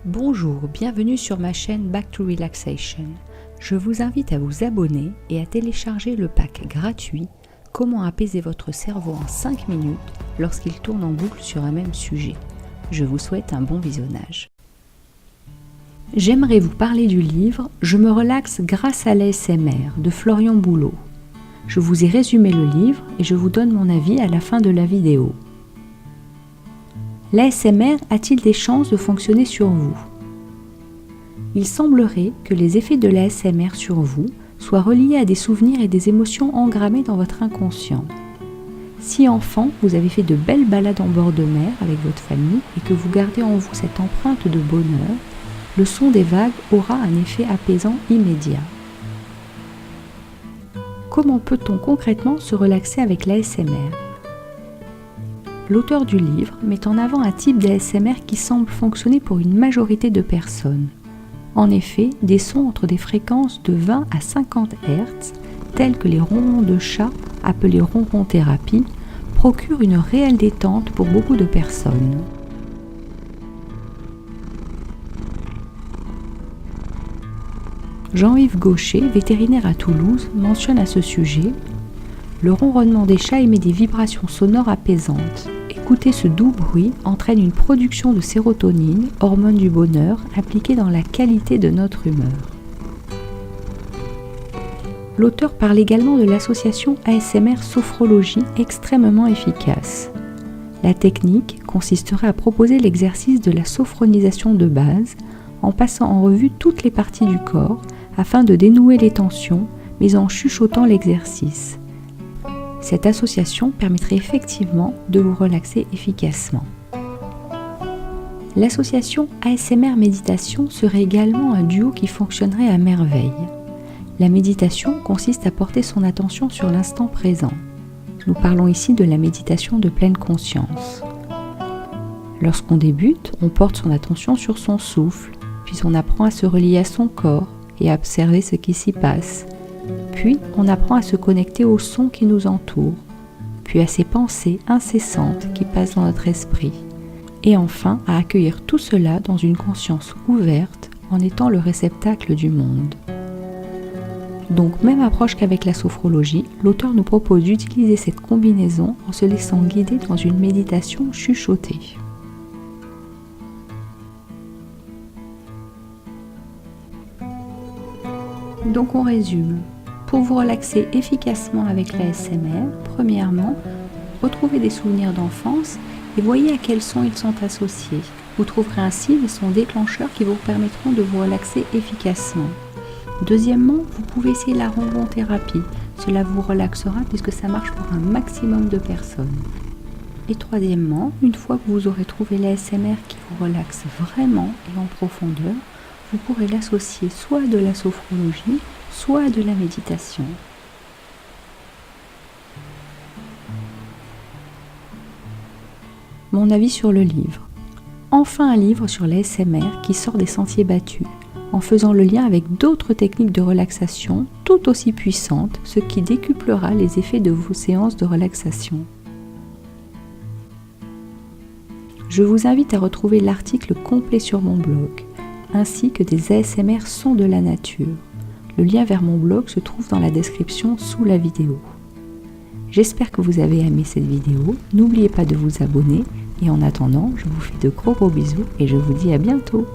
Bonjour, bienvenue sur ma chaîne Back to Relaxation. Je vous invite à vous abonner et à télécharger le pack gratuit Comment apaiser votre cerveau en 5 minutes lorsqu'il tourne en boucle sur un même sujet. Je vous souhaite un bon visionnage. J'aimerais vous parler du livre Je me relaxe grâce à l'ASMR de Florian Boulot. Je vous ai résumé le livre et je vous donne mon avis à la fin de la vidéo. L'ASMR a-t-il des chances de fonctionner sur vous? Il semblerait que les effets de l'ASMR sur vous soient reliés à des souvenirs et des émotions engrammées dans votre inconscient. Si enfant, vous avez fait de belles balades en bord de mer avec votre famille et que vous gardez en vous cette empreinte de bonheur, le son des vagues aura un effet apaisant immédiat. Comment peut-on concrètement se relaxer avec l'ASMR? L'auteur du livre met en avant un type d'ASMR qui semble fonctionner pour une majorité de personnes. En effet, des sons entre des fréquences de 20 à 50 Hz, tels que les ronrons de chat, appelés ronron-thérapie, procurent une réelle détente pour beaucoup de personnes. Jean-Yves Gaucher, vétérinaire à Toulouse, mentionne à ce sujet « Le ronronnement des chats émet des vibrations sonores apaisantes. Écouter ce doux bruit entraîne une production de sérotonine, hormone du bonheur, impliquée dans la qualité de notre humeur. » L'auteur parle également de l'association ASMR Sophrologie extrêmement efficace. La technique consisterait à proposer l'exercice de la sophronisation de base en passant en revue toutes les parties du corps afin de dénouer les tensions, mais en chuchotant l'exercice. Cette association permettrait effectivement de vous relaxer efficacement. L'association ASMR Méditation serait également un duo qui fonctionnerait à merveille. La méditation consiste à porter son attention sur l'instant présent. Nous parlons ici de la méditation de pleine conscience. Lorsqu'on débute, on porte son attention sur son souffle, puis on apprend à se relier à son corps et à observer ce qui s'y passe. Puis, on apprend à se connecter aux sons qui nous entourent, puis à ces pensées incessantes qui passent dans notre esprit, et enfin à accueillir tout cela dans une conscience ouverte en étant le réceptacle du monde. Donc, même approche qu'avec la sophrologie, l'auteur nous propose d'utiliser cette combinaison en se laissant guider dans une méditation chuchotée. Donc on résume. Pour vous relaxer efficacement avec l'ASMR, premièrement, retrouvez des souvenirs d'enfance et voyez à quels sons ils sont associés. Vous trouverez ainsi les sons déclencheurs qui vous permettront de vous relaxer efficacement. Deuxièmement, vous pouvez essayer la ronron-thérapie. Cela vous relaxera puisque ça marche pour un maximum de personnes. Et troisièmement, une fois que vous aurez trouvé l'ASMR qui vous relaxe vraiment et en profondeur, vous pourrez l'associer soit à de la sophrologie, soit à de la méditation. Mon avis sur le livre. Enfin un livre sur l'ASMR qui sort des sentiers battus, en faisant le lien avec d'autres techniques de relaxation tout aussi puissantes, ce qui décuplera les effets de vos séances de relaxation. Je vous invite à retrouver l'article complet sur mon blog, ainsi que des ASMR sons de la nature. Le lien vers mon blog se trouve dans la description sous la vidéo. J'espère que vous avez aimé cette vidéo. N'oubliez pas de vous abonner et en attendant, je vous fais de gros bisous et je vous dis à bientôt.